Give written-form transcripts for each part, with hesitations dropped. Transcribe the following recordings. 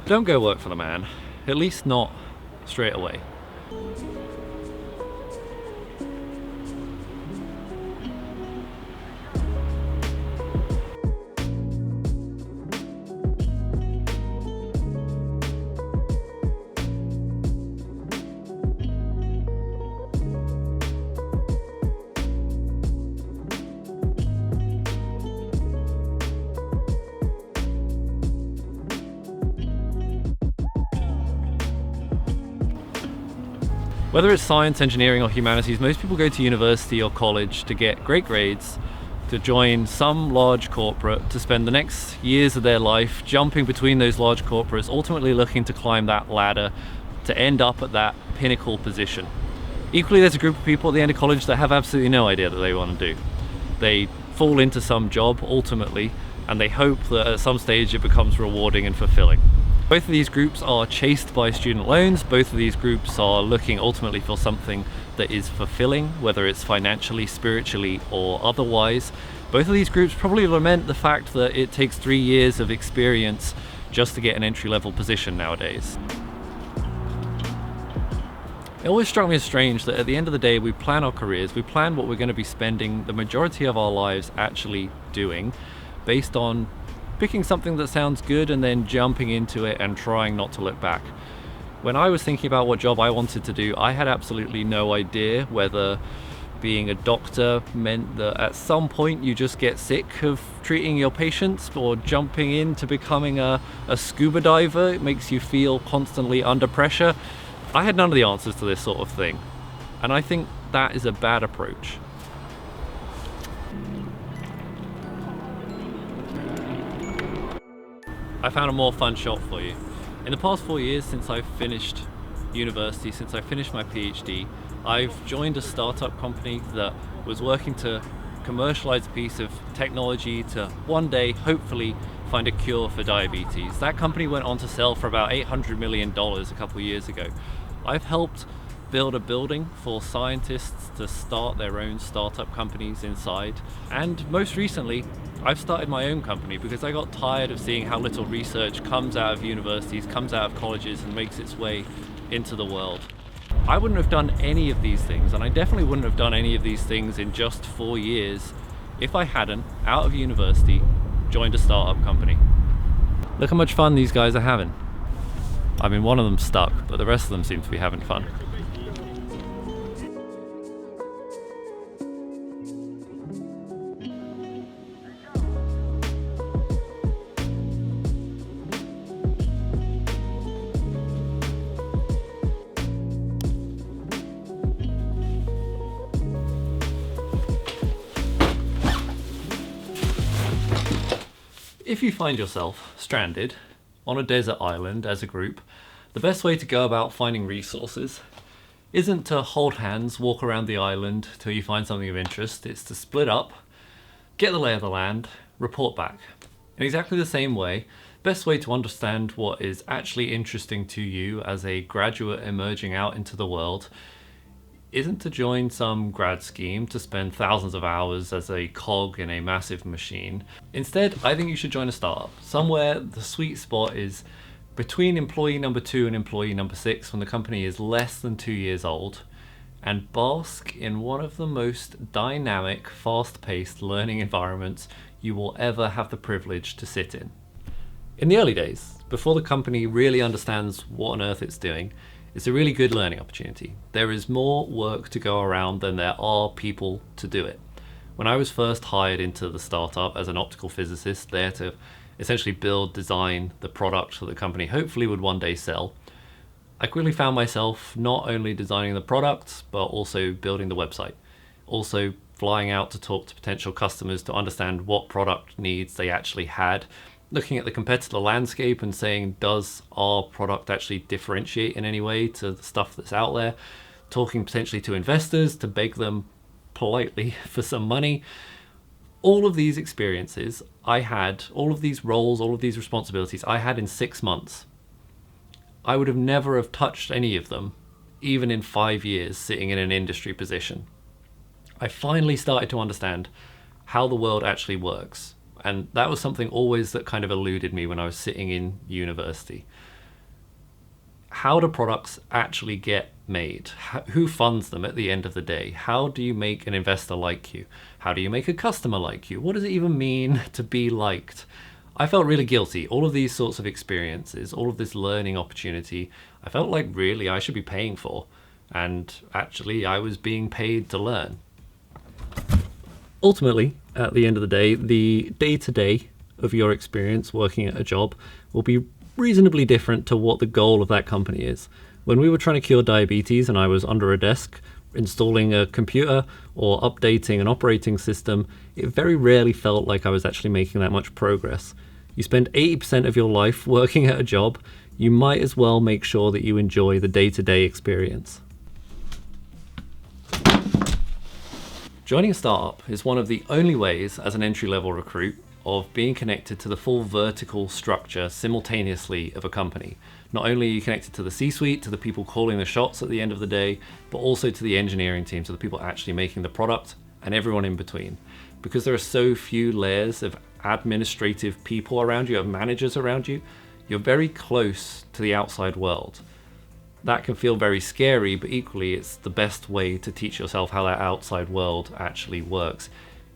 Don't go work for the man, at least not straight away. Whether it's science, engineering, or humanities, most people go to university or college to get great grades, to join some large corporate, to spend the next years of their life jumping between those large corporates, ultimately looking to climb that ladder to end up at that pinnacle position. Equally, there's a group of people at the end of college that have absolutely no idea that they want to do. They fall into some job ultimately, and they hope that at some stage it becomes rewarding and fulfilling. Both of these groups are chased by student loans. Both of these groups are looking ultimately for something that is fulfilling, whether it's financially, spiritually, or otherwise. Both of these groups probably lament the fact that it takes 3 years of experience just to get an entry-level position nowadays. It always struck me as strange that at the end of the day we plan our careers, we plan what we're going to be spending the majority of our lives actually doing, based on picking something that sounds good and then jumping into it and trying not to look back. When I was thinking about what job I wanted to do, I had absolutely no idea whether being a doctor meant that at some point you just get sick of treating your patients, or jumping into becoming a scuba diver. It makes you feel constantly under pressure. I had none of the answers to this sort of thing, and I think that is a bad approach. I found a more fun shot for you. In the past 4 years since I've finished university, since I finished my PhD, I've joined a startup company that was working to commercialize a piece of technology to one day, hopefully, find a cure for diabetes. That company went on to sell for about $800 million a couple of years ago. I've helped build a building for scientists to start their own startup companies inside. And most recently, I've started my own company because I got tired of seeing how little research comes out of universities, comes out of colleges, and makes its way into the world. I wouldn't have done any of these things, and I definitely wouldn't have done any of these things in just 4 years if I hadn't, out of university, joined a startup company. Look how much fun these guys are having. I mean, one of them's stuck, but the rest of them seem to be having fun. If you find yourself stranded on a desert island as a group, the best way to go about finding resources isn't to hold hands, walk around the island till you find something of interest. It's to split up, get the lay of the land, report back. In exactly the same way, best way to understand what is actually interesting to you as a graduate emerging out into the world isn't to join some grad scheme to spend thousands of hours as a cog in a massive machine. Instead, I think you should join a startup, somewhere the sweet spot is between employee number 2 and employee number 6, when the company is less than 2 years old, and bask in one of the most dynamic, fast-paced learning environments you will ever have the privilege to sit in. In the early days, before the company really understands what on earth it's doing, it's a really good learning opportunity. There is more work to go around than there are people to do it. When I was first hired into the startup as an optical physicist, there to essentially build, design the product that the company hopefully would one day sell, I quickly found myself not only designing the product, but also building the website. Also flying out to talk to potential customers to understand what product needs they actually had, looking at the competitor landscape and saying, does our product actually differentiate in any way to the stuff that's out there? Talking potentially to investors to beg them politely for some money. All of these experiences I had, all of these roles, all of these responsibilities I had in 6 months. I would have never have touched any of them, even in 5 years sitting in an industry position. I finally started to understand how the world actually works. And that was something always that kind of eluded me when I was sitting in university. how do products actually get made? Who funds them at the end of the day? How do you make an investor like you? How do you make a customer like you? What does it even mean to be liked? I felt really guilty. All of these sorts of experiences, all of this learning opportunity, I felt like really I should be paying for. And actually, I was being paid to learn. Ultimately, at the end of the day-to-day of your experience working at a job will be reasonably different to what the goal of that company is. When we were trying to cure diabetes and I was under a desk installing a computer or updating an operating system, it very rarely felt like I was actually making that much progress. You spend 80% of your life working at a job, you might as well make sure that you enjoy the day-to-day experience. Joining a startup is one of the only ways as an entry-level recruit of being connected to the full vertical structure simultaneously of a company. Not only are you connected to the C-suite, to the people calling the shots at the end of the day, but also to the engineering team, to the people actually making the product and everyone in between. Because there are so few layers of administrative people around you, of managers around you, you're very close to the outside world. That can feel very scary, but equally it's the best way to teach yourself how that outside world actually works.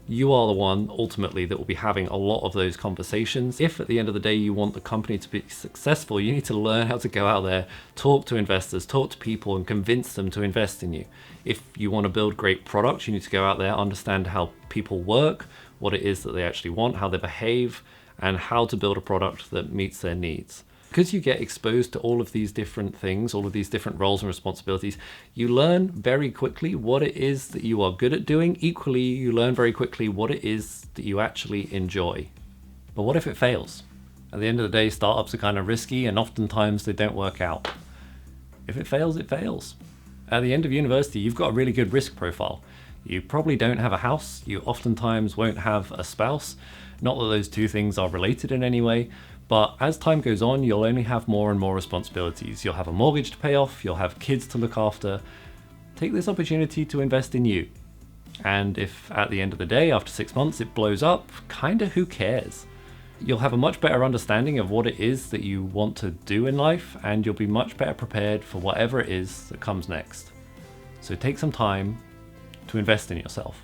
You are the one ultimately that will be having a lot of those conversations. If at the end of the day you want the company to be successful, you need to learn how to go out there, talk to investors, talk to people and convince them to invest in you. If you want to build great products, you need to go out there, understand how people work, what it is that they actually want, how they behave, and how to build a product that meets their needs. Because you get exposed to all of these different things, all of these different roles and responsibilities, you learn very quickly what it is that you are good at doing. Equally, you learn very quickly what it is that you actually enjoy. But what if it fails? At the end of the day, startups are kind of risky and oftentimes they don't work out. If it fails, it fails. At the end of university, you've got a really good risk profile. You probably don't have a house. You oftentimes won't have a spouse. Not that those two things are related in any way. But as time goes on, you'll only have more and more responsibilities. You'll have a mortgage to pay off, you'll have kids to look after. Take this opportunity to invest in you. And if at the end of the day, after 6 months, it blows up, kinda who cares? You'll have a much better understanding of what it is that you want to do in life, and you'll be much better prepared for whatever it is that comes next. So take some time to invest in yourself.